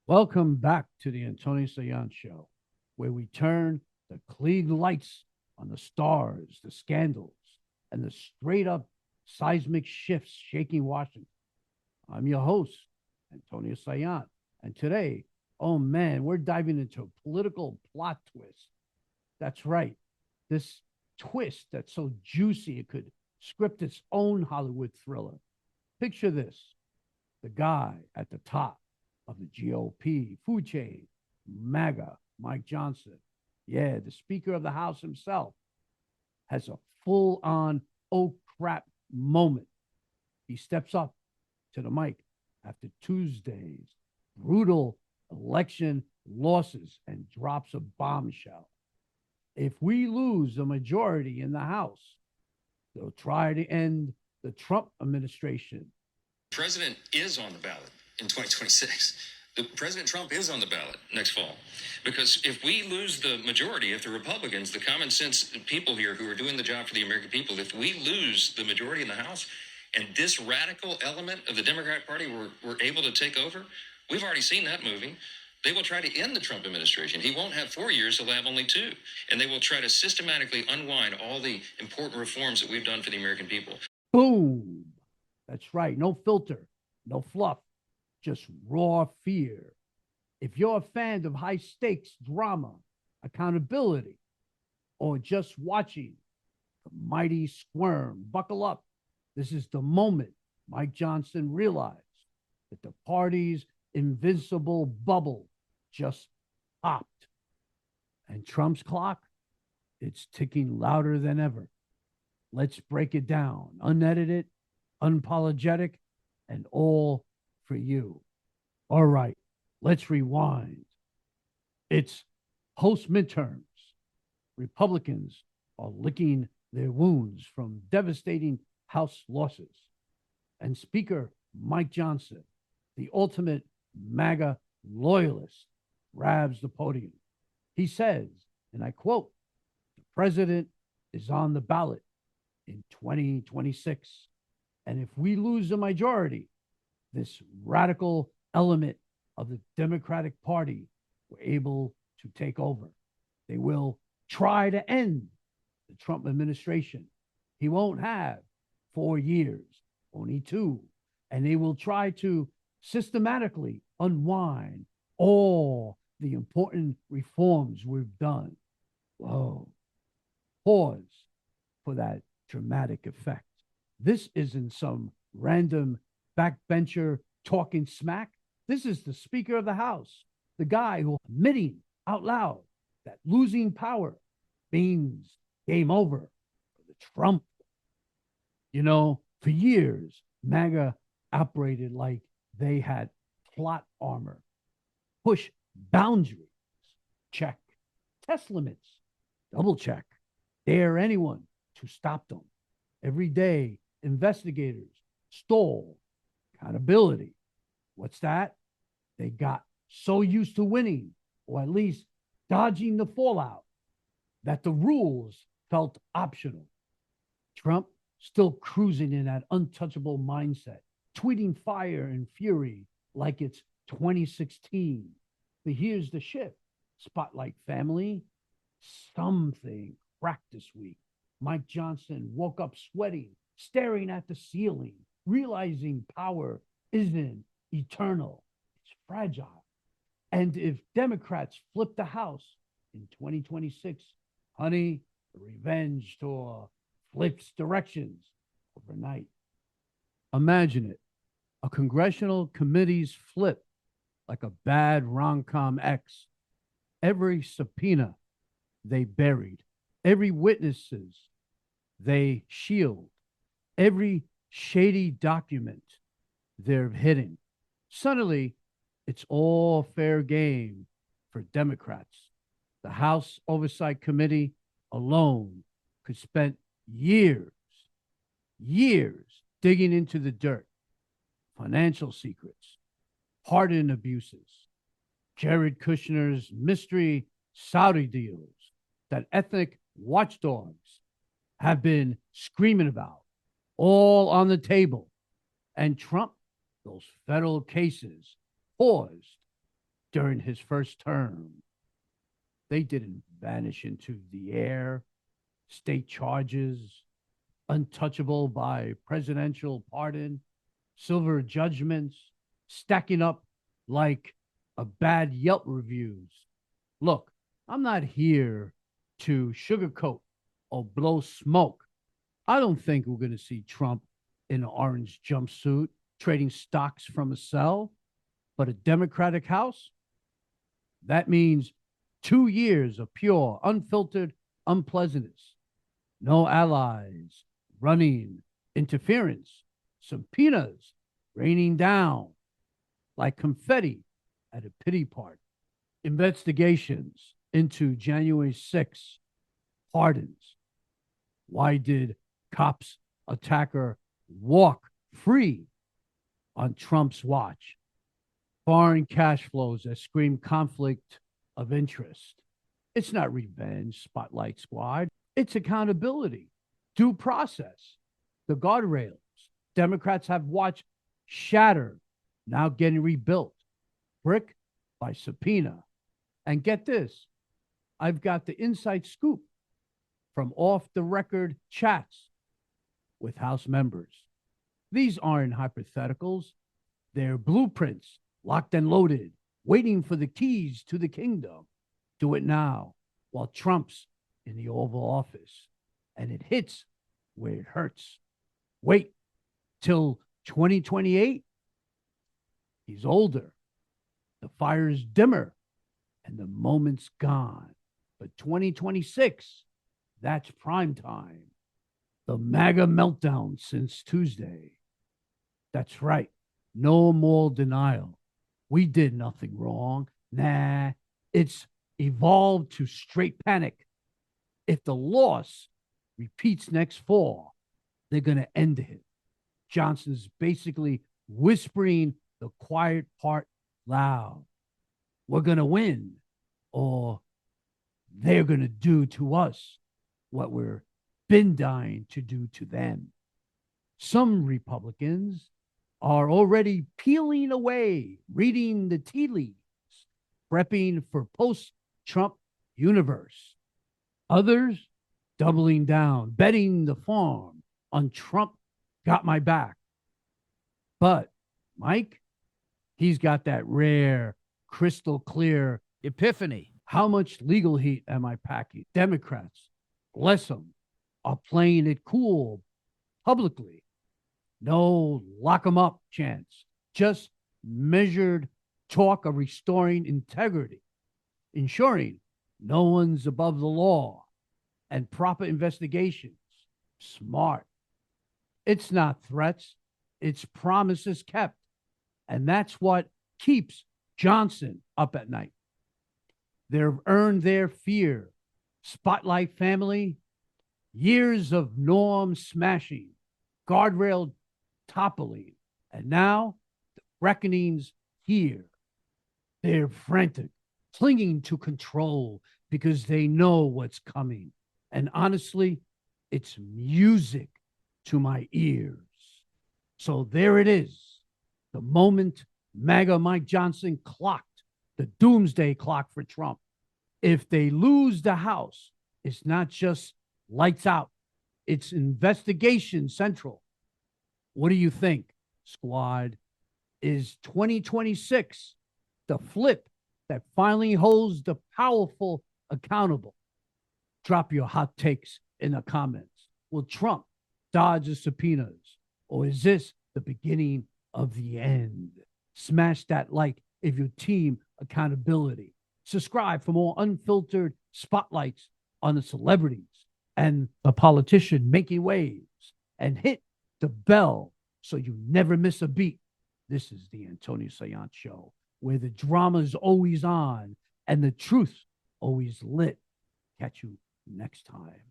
Welcome back to the Antonio Sayan Show, where we turn the Klieg lights on the stars, the scandals, and the straight up seismic shifts shaking Washington. I'm your host, Antonio Sayan. And today, oh man, we're diving into a political plot twist. That's right. This twist that's so juicy it could script its own Hollywood thriller. Picture this: the guy at the top of the GOP food chain, Maga, Mike Johnson. Yeah, the Speaker of the House himself has a full on oh crap moment. He steps up to the mic after Tuesday's brutal election losses and drops a bombshell. If we lose the majority in the House, they'll try to end the Trump administration. President is on the ballot in 2026. President Trump is on the ballot next fall. Because if we lose the majority, if the Republicans, the common sense people here who are doing the job for the American people, if we lose the majority in the House and this radical element of the Democrat Party were able to take over, we've already seen that moving. They will try to end the Trump administration. He won't have 4 years, he'll have only 2. And they will try to systematically unwind all the important reforms that we've done for the American people. Boom. That's right. No filter, no fluff, just raw fear. If you're a fan of high stakes drama, accountability, or just watching the mighty squirm, buckle up. This is the moment Mike Johnson realized that the party's invincible bubble just popped. And Trump's clock, it's ticking louder than ever. Let's break it down, unedited, unapologetic, and all for you. All right, let's rewind. It's post midterms. Republicans are licking their wounds from devastating House losses. And Speaker Mike Johnson, the ultimate MAGA loyalist, grabs the podium. He says, and I quote, the president is on the ballot in 2026. And if we lose the majority, this radical element of the Democratic Party were able to take over. They will try to end the Trump administration. He won't have 4 years, only 2. And they will try to systematically unwind all the important reforms we've done. Whoa. Pause for that dramatic effect. This isn't some random backbencher talking smack. This is the Speaker of the House, the guy who admitting out loud that losing power means game over for the Trump. You know, for years, MAGA operated like they had plot armor, push boundaries, check, test limits, double check, dare anyone to stop them. Every day, investigators stole accountability. What's that? They got so used to winning, or at least dodging the fallout, that the rules felt optional. Trump still cruising in that untouchable mindset, tweeting fire and fury like it's 2016. But here's the shift: Spotlight family, something cracked this week. Mike Johnson woke up sweating, staring at the ceiling, realizing power isn't eternal, it's fragile. And if Democrats flip the House in 2026, honey, the revenge tour flips directions overnight. Imagine it: a congressional committee's flip like a bad rom-com X. Every subpoena they buried, every witnesses they shield, every shady document they're hidden. Suddenly, it's all fair game for Democrats. The House Oversight Committee alone could spend years, years digging into the dirt, financial secrets, pardon abuses, Jared Kushner's mystery Saudi deals that ethnic watchdogs have been screaming about, all on the table. And Trump, those federal cases paused during his first term. They didn't vanish into the air, state charges, untouchable by presidential pardon, silver judgments, stacking up like a bad Yelp reviews. Look, I'm not here to sugarcoat or blow smoke. I don't think we're going to see Trump in an orange jumpsuit trading stocks from a cell, but a Democratic House. That means 2 years of pure, unfiltered unpleasantness. No allies running interference, subpoenas raining down like confetti at a pity party. Investigations into January 6th pardons. Why did cops attacker walk free on Trump's watch? Foreign cash flows that scream conflict of interest. It's not revenge, Spotlight Squad. It's accountability, due process, the guardrails Democrats have watched shatter, now getting rebuilt, brick by subpoena. And get this, I've got the inside scoop from off the record chats with House members. These aren't hypotheticals, they're blueprints, locked and loaded, waiting for the keys to the kingdom. Do it now while Trump's in the Oval Office. And it hits where it hurts. Wait till 2028. He's older. The fire's dimmer and the moment's gone. But 2026, that's prime time. The Maga meltdown since Tuesday. That's right. No more denial. We did nothing wrong. Nah, it's evolved to straight panic. If the loss repeats next fall, they're going to end it. Johnson's basically whispering the quiet part loud. We're going to win, or they're going to do to us what we're been dying to do to them. Some Republicans are already peeling away, reading the tea leaves, prepping for post-Trump universe. Others doubling down, betting the farm on Trump got my back. But Mike, he's got that rare, crystal clear epiphany. How much legal heat am I packing? Democrats, bless them, are playing it cool publicly. No lock them up chance. Just measured talk of restoring integrity, ensuring no one's above the law, and proper investigations. Smart. It's not threats, it's promises kept. And that's what keeps Johnson up at night. They've earned their fear. Spotlight family, years of norm smashing, guardrail toppling, and now the reckoning's here. They're frantic, clinging to control because they know what's coming. And honestly, it's music to my ears. So there it is. The moment Maga Mike Johnson clocked the doomsday clock for Trump. If they lose the House, it's not just lights out, it's investigation central. What do you think, squad? Is 2026 the flip that finally holds the powerful accountable? Drop your hot takes in the comments. Will Trump dodge the subpoenas, or is this the beginning of the end? Smash that like if your team accountability. Subscribe for more unfiltered spotlights on the celebrities and the politician making waves, and hit the bell so you never miss a beat. This is the Antonio Sayant Show, where the drama is always on and the truth always lit. Catch you next time.